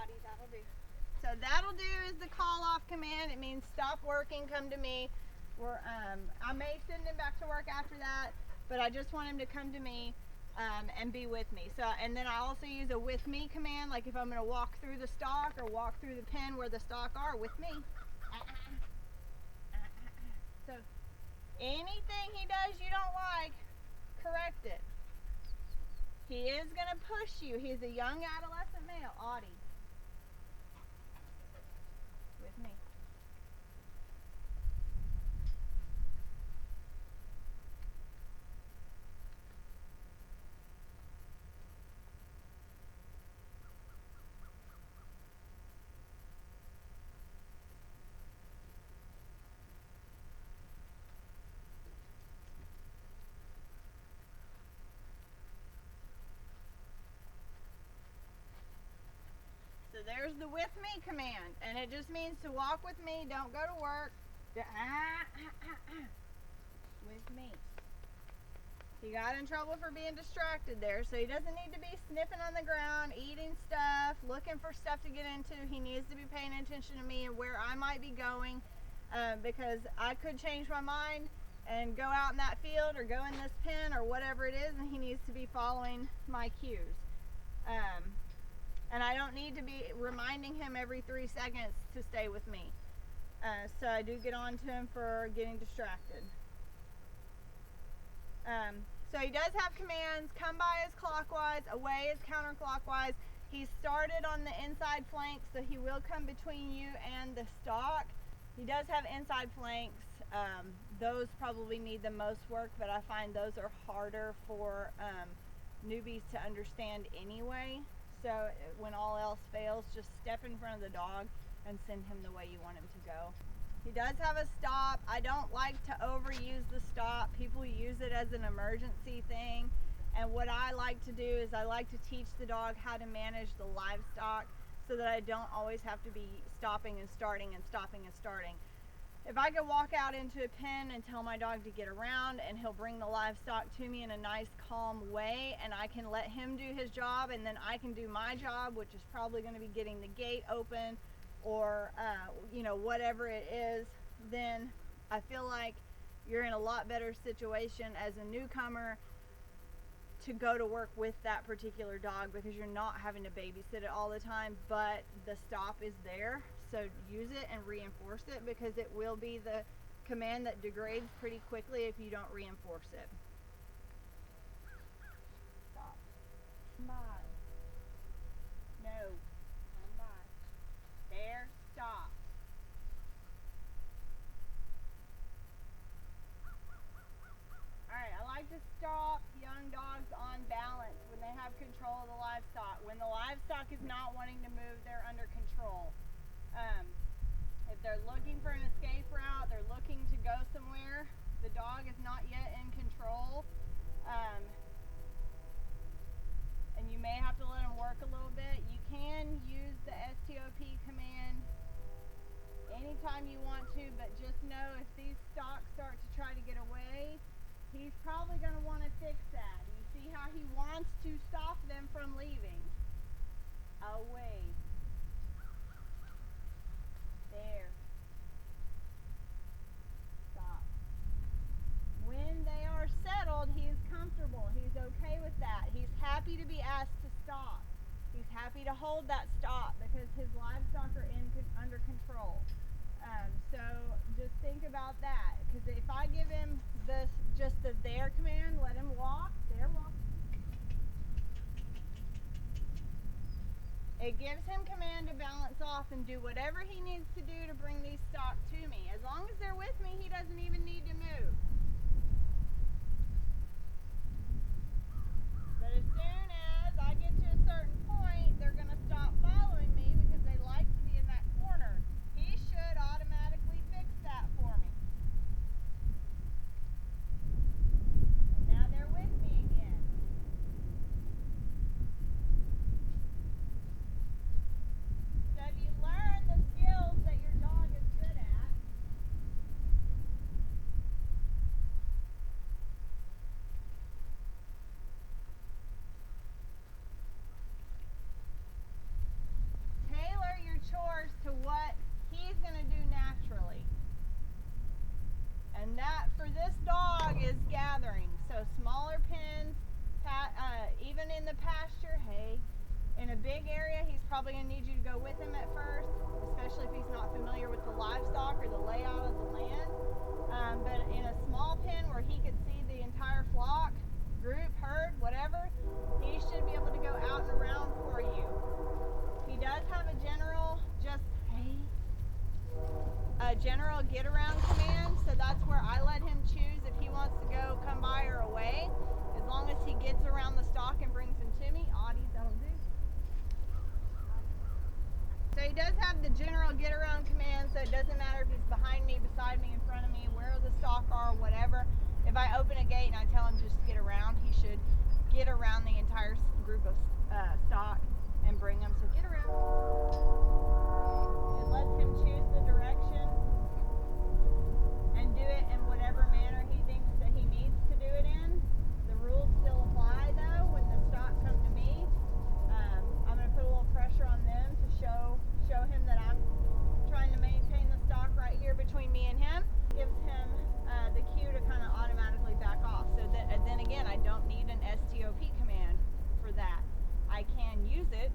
Audie, that'll do. So that'll do is the call off command. It means stop working, come to me. I may send him back to work after that, but I just want him to come to me and be with me. So, and then I also use a with me command, like if I'm going to walk through the stock or walk through the pen where the stock are, with me. So anything he does you don't like, correct it. He is going to push you. He's a young adolescent male. Audie. With me. So there's the with me command, and it just means to walk with me, don't go to work. With me. He got in trouble for being distracted there, so he doesn't need to be sniffing on the ground, eating stuff, looking for stuff to get into. He needs to be paying attention to me and where I might be going, because I could change my mind and go out in that field or go in this pen or whatever it is, and he needs to be following my cues. And I don't need to be reminding him every 3 seconds to stay with me. So I do get on to him for getting distracted. So he does have commands. Come by is clockwise, away is counterclockwise. He started on the inside flank, so he will come between you and the stalk. He does have inside flanks. Those probably need the most work, but I find those are harder for newbies to understand anyway. So when all else fails, just step in front of the dog and send him the way you want him to go. He does have a stop. I don't like to overuse the stop. People use it as an emergency thing. And what I like to do is I like to teach the dog how to manage the livestock so that I don't always have to be stopping and starting and stopping and starting. If I could walk out into a pen and tell my dog to get around, and he'll bring the livestock to me in a nice calm way, and I can let him do his job, and then I can do my job, which is probably going to be getting the gate open or whatever it is, then I feel like you're in a lot better situation as a newcomer to go to work with that particular dog, because you're not having to babysit it all the time, but the stop is there. So use it and reinforce it, because it will be the command that degrades pretty quickly if you don't reinforce it. Stop. Come by. No. Come by. There. Stop. Alright, I like to stop young dogs on balance when they have control of the livestock. When the livestock is not wanting to move, they're under control. If they're looking for an escape route, they're looking to go somewhere, the dog is not yet in control, and you may have to let them work a little bit. You can use the STOP command anytime you want to, but just know if these stocks start to try to get away, he's probably going to want to fix that. You see how he wants to stop them from leaving. Away. There. Stop. When they are settled, he's comfortable. He's okay with that. He's happy to be asked to stop. He's happy to hold that stop because his livestock are under control. So just think about that. Because if I give him just the there command, let him walk. There, walk. It gives him command to balance off and do whatever he needs to do to bring these stock to me. As long as they're with me, he doesn't even need to move. But as soon as I get to a certain point, they're going to stop following me because they like to be in that corner. He should automatically fix that for me. And now they're with me again. So if you learn the skills that your dog is good at, in the pasture, hey. In a big area, he's probably going to need you to go with him at first, especially if he's not familiar with the livestock or the layout of the land. But in a small pen where he could see the entire flock, group, herd, whatever, he should be able to go out and around for you. He does have a general general get around command, so that's where I let him choose if he wants to go come by or away. As long as he gets around the stock and brings him to me, Audie, that'll do. So he does have the general get around command, so it doesn't matter if he's behind me, beside me, in front of me, where the stock are, whatever. If I open a gate and I tell him just to get around, he should get around the entire group of stock and bring them. So get around. It lets him choose the direction and do it in whatever manner he thinks that he needs to do it in. The rules still apply though when the stock come to me. I'm going to put a little pressure on them to show him that I'm trying to maintain the stock right here between me and him. Gives him the cue to kind of automatically back off. So that then again, I don't need an STOP command for that. I can use it,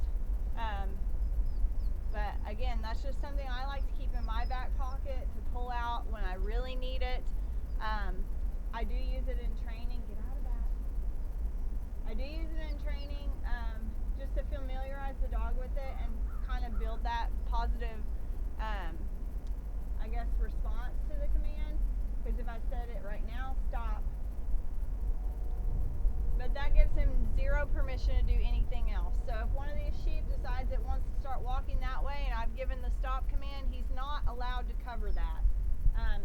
but again, that's just something I like to keep in my back pocket to pull out when I really need it. I do use it in training. Get out of that. I do use it in training just to familiarize the dog with it and kind of build that positive, I guess, response to the command. Because if I said it right now, stop. But that gives him zero permission to do anything else. So if one of these sheep decides it wants to start walking that way and I've given the stop command, he's not allowed to cover that.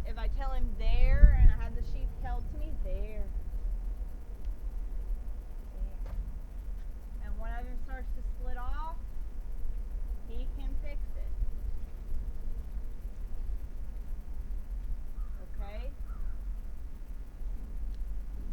If I tell him there and I have the sheep held to me, there,